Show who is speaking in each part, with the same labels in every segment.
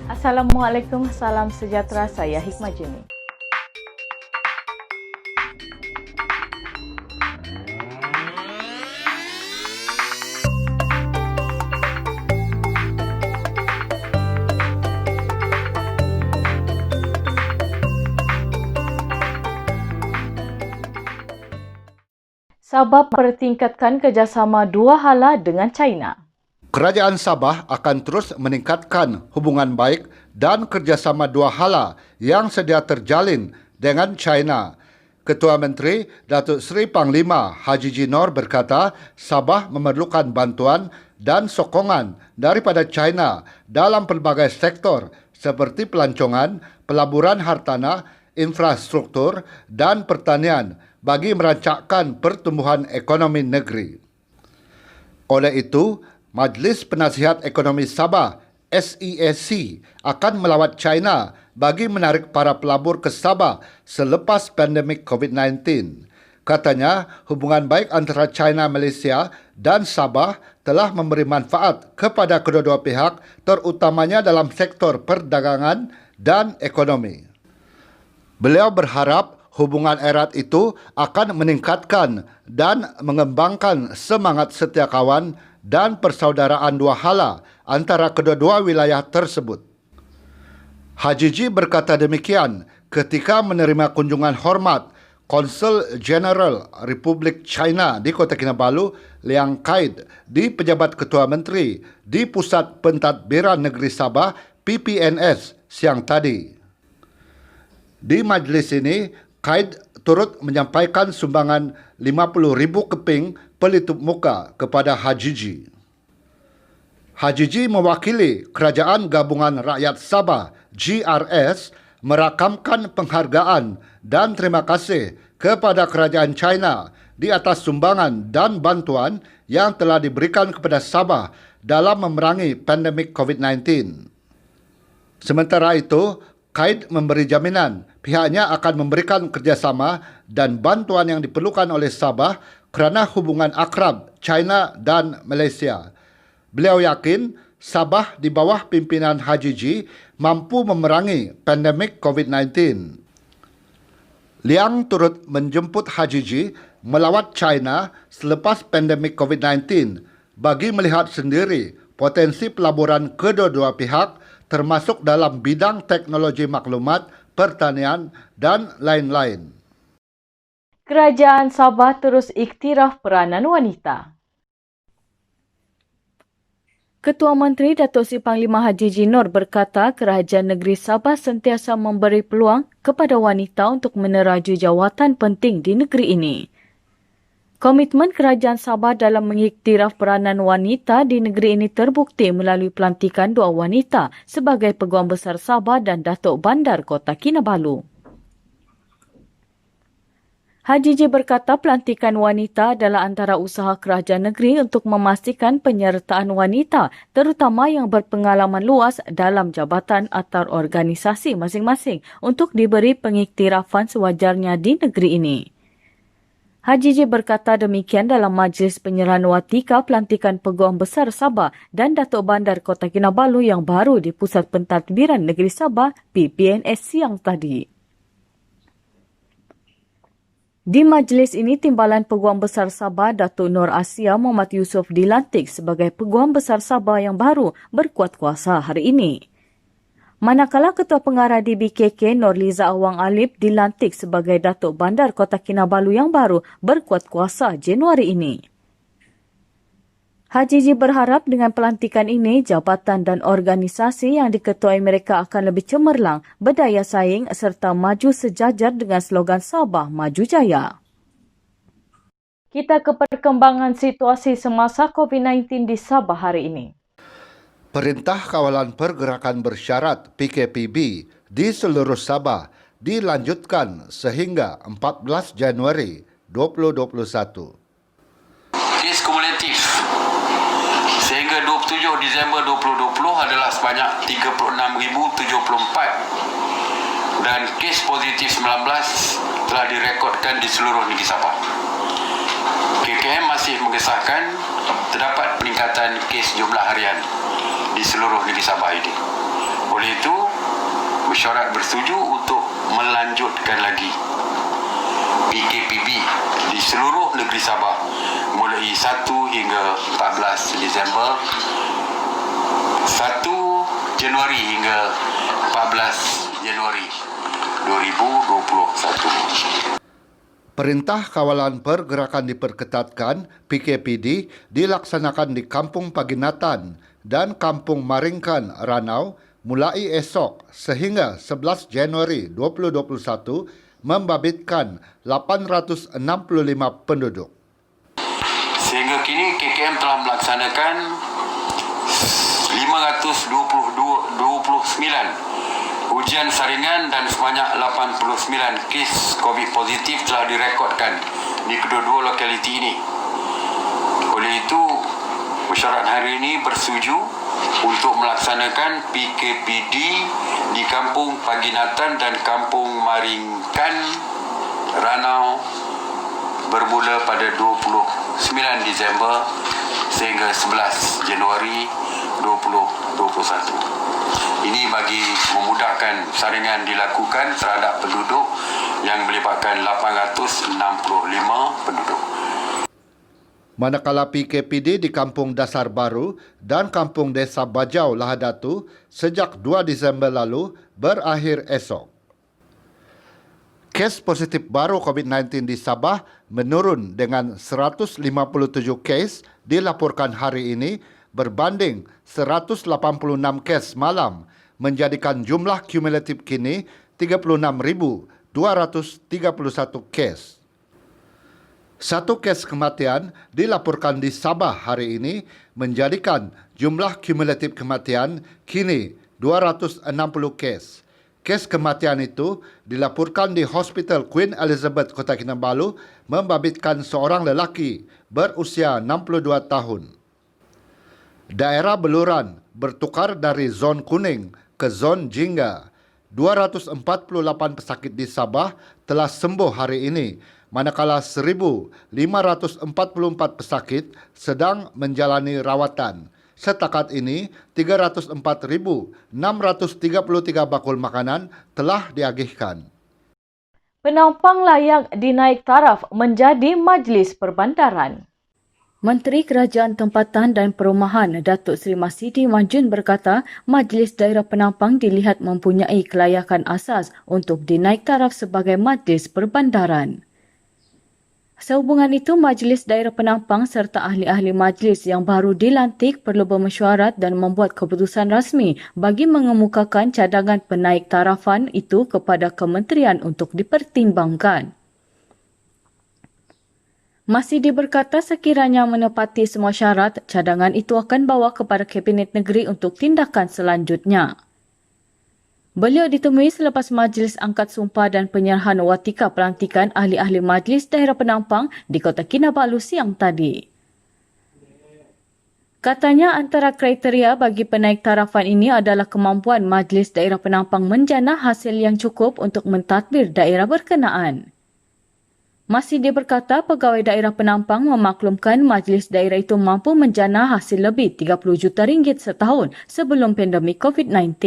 Speaker 1: Assalamualaikum, salam sejahtera, saya Hikmah Jeni. Sabah pertingkatkan kerjasama dua hala dengan China.
Speaker 2: Kerajaan Sabah akan terus meningkatkan hubungan baik dan kerjasama dua hala yang sedia terjalin dengan China. Ketua Menteri Datuk Seri Panglima Haji Jinor berkata Sabah memerlukan bantuan dan sokongan daripada China dalam pelbagai sektor seperti pelancongan, pelaburan hartanah, infrastruktur dan pertanian bagi merancangkan pertumbuhan ekonomi negeri. Oleh itu, Majlis Penasihat Ekonomi Sabah SEAC akan melawat China bagi menarik para pelabur ke Sabah selepas pandemik COVID-19. Katanya, hubungan baik antara China, Malaysia dan Sabah telah memberi manfaat kepada kedua-dua pihak, terutamanya dalam sektor perdagangan dan ekonomi. Beliau berharap hubungan erat itu akan meningkatkan dan mengembangkan semangat setia kawan dan persaudaraan dua hala antara kedua-dua wilayah tersebut. Haji Ji berkata demikian ketika menerima kunjungan hormat Konsul Jeneral Republik China di Kota Kinabalu, Liang Kaid, di Pejabat Ketua Menteri di Pusat Pentadbiran Negeri Sabah PPNS siang tadi. Di majlis ini, Kaid turut menyampaikan sumbangan 50,000 keping pelitup muka kepada Haji Ji. Haji Ji mewakili Kerajaan Gabungan Rakyat Sabah GRS merakamkan penghargaan dan terima kasih kepada Kerajaan China di atas sumbangan dan bantuan yang telah diberikan kepada Sabah dalam memerangi pandemik COVID-19. Sementara itu, Kaid memberi jaminan pihaknya akan memberikan kerjasama dan bantuan yang diperlukan oleh Sabah kerana hubungan akrab China dan Malaysia. Beliau yakin Sabah di bawah pimpinan Haji Ji mampu memerangi pandemik COVID-19. Liang turut menjemput Haji Ji melawat China selepas pandemik COVID-19 bagi melihat sendiri potensi pelaburan kedua-dua pihak termasuk dalam bidang teknologi maklumat, pertanian dan lain-lain.
Speaker 1: Kerajaan Sabah terus iktiraf peranan wanita. Ketua Menteri Datuk Seri Panglima Haji Jinor berkata Kerajaan Negeri Sabah sentiasa memberi peluang kepada wanita untuk meneraju jawatan penting di negeri ini. Komitmen Kerajaan Sabah dalam mengiktiraf peranan wanita di negeri ini terbukti melalui pelantikan dua wanita sebagai Peguam Besar Sabah dan Datuk Bandar Kota Kinabalu. Haji Ji berkata pelantikan wanita adalah antara usaha kerajaan negeri untuk memastikan penyertaan wanita terutama yang berpengalaman luas dalam jabatan atau organisasi masing-masing untuk diberi pengiktirafan sewajarnya di negeri ini. Haji Ji berkata demikian dalam Majlis Penyerahan Watika Pelantikan Peguam Besar Sabah dan Datuk Bandar Kota Kinabalu yang baru di Pusat Pentadbiran Negeri Sabah PPNS siang tadi. Di majlis ini, Timbalan Peguam Besar Sabah Datuk Nur Asia Muhammad Yusof dilantik sebagai Peguam Besar Sabah yang baru berkuat kuasa hari ini. Manakala Ketua Pengarah DBKK Norliza Awang Alip dilantik sebagai Datuk Bandar Kota Kinabalu yang baru berkuat kuasa Januari ini. Haji Ji berharap dengan pelantikan ini, jabatan dan organisasi yang diketuai mereka akan lebih cemerlang, berdaya saing serta maju sejajar dengan slogan Sabah Maju Jaya. Kita ke perkembangan situasi semasa COVID-19 di Sabah hari ini.
Speaker 2: Perintah Kawalan Pergerakan Bersyarat PKPB di seluruh Sabah dilanjutkan sehingga 14 Januari 2021.
Speaker 3: Kes kumulatif sehingga 27 Disember 2020 adalah sebanyak 36,074 dan kes positif 19 telah direkodkan di seluruh negeri Sabah. KKM masih mengesahkan terdapat peningkatan kes jumlah harian di seluruh negeri Sabah ini. Oleh itu, mesyuarat bersetuju untuk melanjutkan lagi PKPB di seluruh negeri Sabah mulai 1 hingga 14 Disember, 1 Januari hingga 14 Januari 2021.
Speaker 2: Perintah kawalan pergerakan diperketatkan PKPD dilaksanakan di Kampung Paginatan dan Kampung Maringkan, Ranau mulai esok sehingga 11 Januari 2021 membabitkan 865 penduduk.
Speaker 3: Sehingga kini KKM telah melaksanakan 529 ujian saringan dan sebanyak 89 kes COVID positif telah direkodkan di kedua-dua lokaliti ini. Oleh itu, mesyuarat hari ini bersetuju untuk melaksanakan PKPD di Kampung Paginatan dan Kampung Maringkan, Ranau bermula pada 29 Disember sehingga 11 Januari 2021. Ini bagi memudahkan saringan dilakukan terhadap penduduk yang melibatkan 865 penduduk.
Speaker 2: Manakala PKPD di Kampung Dasar Baru dan Kampung Desa Bajau Lahadatu sejak 2 Disember lalu berakhir esok. Kes positif baru COVID-19 di Sabah menurun dengan 157 kes dilaporkan hari ini berbanding 186 kes malam, menjadikan jumlah kumulatif kini 36,231 kes. Satu kes kematian dilaporkan di Sabah hari ini menjadikan jumlah kumulatif kematian kini 260 kes. Kes kematian itu dilaporkan di Hospital Queen Elizabeth Kota Kinabalu membabitkan seorang lelaki berusia 62 tahun. Daerah Beluran bertukar dari zon kuning ke zon jingga. 248 pesakit di Sabah telah sembuh hari ini, manakala 1,544 pesakit sedang menjalani rawatan. Setakat ini, 304,633 bakul makanan telah diagihkan.
Speaker 1: Penampang layak dinaik taraf menjadi Majlis Perbandaran. Menteri Kerajaan Tempatan dan Perumahan Datuk Seri Masidi Manjun berkata, Majlis Daerah Penampang dilihat mempunyai kelayakan asas untuk dinaik taraf sebagai Majlis Perbandaran. Sehubungan itu, Majlis Daerah Penampang serta ahli-ahli majlis yang baru dilantik perlu bermesyuarat dan membuat keputusan rasmi bagi mengemukakan cadangan penaik tarafan itu kepada kementerian untuk dipertimbangkan. Masidi berkata sekiranya menepati semua syarat, cadangan itu akan bawa kepada Kabinet Negeri untuk tindakan selanjutnya. Beliau ditemui selepas Majlis Angkat Sumpah dan Penyerahan Watika Pelantikan Ahli-Ahli Majlis Daerah Penampang di Kota Kinabalu siang tadi. Katanya antara kriteria bagi penaik tarafan ini adalah kemampuan Majlis Daerah Penampang menjana hasil yang cukup untuk mentadbir daerah berkenaan. Masidi berkata pegawai daerah Penampang memaklumkan majlis daerah itu mampu menjana hasil lebih 30 juta ringgit setahun sebelum pandemik COVID-19.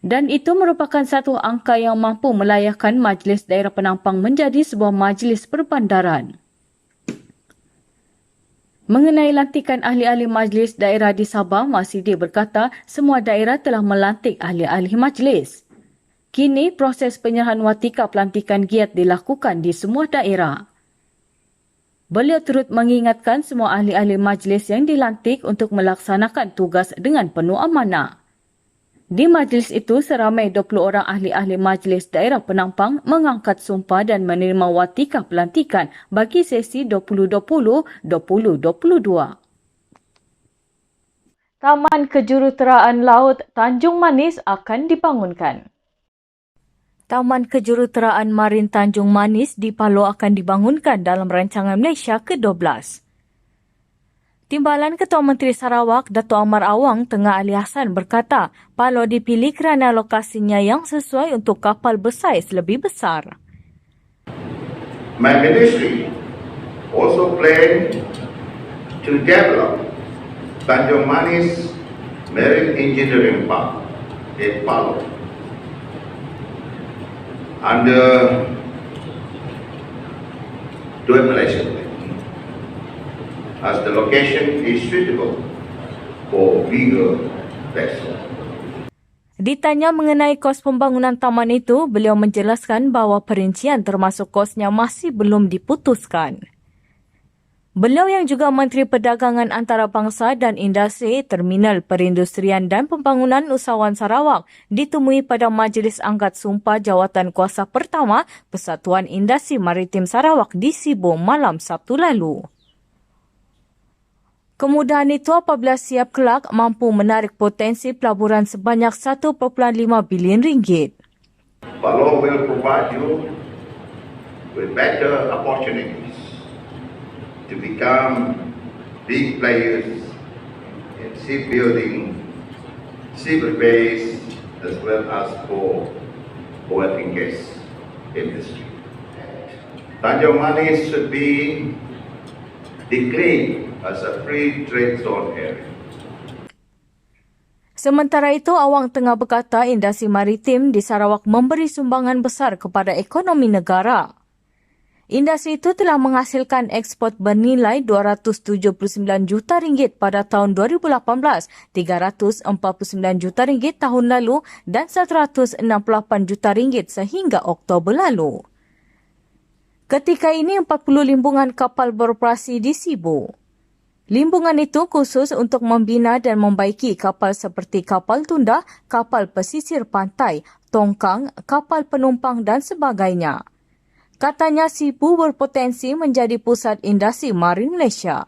Speaker 1: Dan itu merupakan satu angka yang mampu melayakkan majlis daerah Penampang menjadi sebuah majlis perbandaran. Mengenai lantikan ahli-ahli majlis daerah di Sabah, Masidi berkata semua daerah telah melantik ahli-ahli majlis. Kini, proses penyerahan watika pelantikan giat dilakukan di semua daerah. Beliau turut mengingatkan semua ahli-ahli majlis yang dilantik untuk melaksanakan tugas dengan penuh amanah. Di majlis itu, seramai 20 orang ahli-ahli majlis daerah Penampang mengangkat sumpah dan menerima watika pelantikan bagi sesi 2020-2022. Taman Kejuruteraan Laut Tanjung Manis akan dibangunkan. Taman Kejuruteraan Marin Tanjung Manis di Palo akan dibangunkan dalam rancangan Malaysia ke-12. Timbalan Ketua Menteri Sarawak, Dato' Amar Awang Tengah Ali Hassan berkata, Palo dipilih kerana lokasinya yang sesuai untuk kapal bersaiz lebih besar.
Speaker 4: My ministry also plan to develop Tanjung Manis Marine Engineering Park in Palau under Dual Malaysia as the location is suitable for bigger vessels.
Speaker 1: Ditanya mengenai kos pembangunan taman itu, beliau menjelaskan bahawa perincian termasuk kosnya masih belum diputuskan. Beliau yang juga Menteri Perdagangan Antarabangsa dan Industri, Terminal Perindustrian dan Pembangunan Usahawan Sarawak ditemui pada Majlis Angkat Sumpah Jawatan Kuasa Pertama Persatuan Industri Maritim Sarawak di Sibu malam Sabtu lalu. Kemudahan itu apabila siap kelak mampu menarik potensi pelaburan sebanyak 1.5 bilion ringgit.
Speaker 4: Palau will provide you with better opportunities to become big players in shipbuilding, civil base, as well as for oil and gas industry. Tanjung Manis should be declared as a free trade zone area.
Speaker 1: Sementara itu, Awang tengah berkata industri maritim di Sarawak memberi sumbangan besar kepada ekonomi negara. Industri itu telah menghasilkan ekspor bernilai 279 juta ringgit pada tahun 2018, 349 juta ringgit tahun lalu dan 168 juta ringgit sehingga Oktober lalu. Ketika ini 40 limbungan kapal beroperasi di Sibu. Limbungan itu khusus untuk membina dan membaiki kapal seperti kapal tunda, kapal pesisir pantai, tongkang, kapal penumpang dan sebagainya. Katanya Sibu berpotensi menjadi pusat industri marin Malaysia.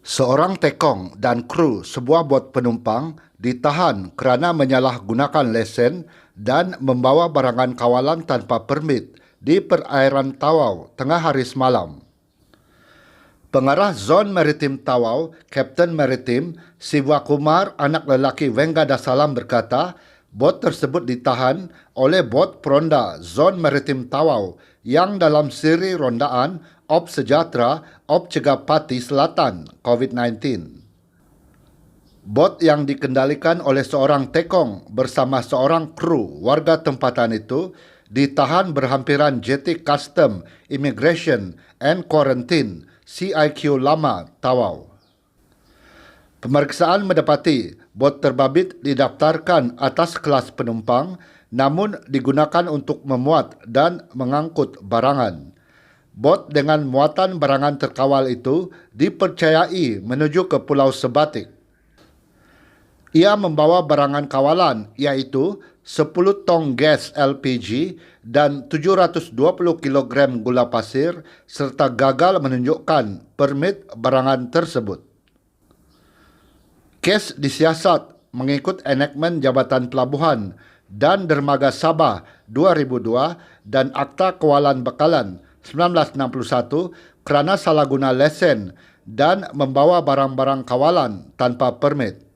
Speaker 2: Seorang tekong dan kru sebuah bot penumpang ditahan kerana menyalahgunakan lesen dan membawa barangan kawalan tanpa permit di perairan Tawau tengah hari semalam. Pengarah Zon Maritim Tawau, Kapten Maritim Siva Kumar, anak lelaki Venga Dasalam berkata, bot tersebut ditahan oleh bot peronda Zon Maritim Tawau yang dalam siri rondaan Op Sejahtera, Op Cegapati Selatan, COVID-19. Bot yang dikendalikan oleh seorang tekong bersama seorang kru warga tempatan itu ditahan berhampiran JT Custom, Immigration and Quarantine, CIQ Lama, Tawau. Pemeriksaan mendapati bot terbabit didaftarkan atas kelas penumpang namun digunakan untuk memuat dan mengangkut barangan. Bot dengan muatan barangan terkawal itu dipercayai menuju ke Pulau Sebatik. Ia membawa barangan kawalan iaitu 10 tong gas LPG dan 720 kilogram gula pasir serta gagal menunjukkan permit barangan tersebut. Kes disiasat mengikut enakmen Jabatan Pelabuhan dan Dermaga Sabah 2002 dan Akta Kawalan Bekalan 1961 kerana salah guna lesen dan membawa barang-barang kawalan tanpa permit.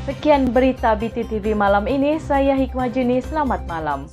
Speaker 1: Sekian berita BTTV malam ini, saya Hikmah Juni, selamat malam.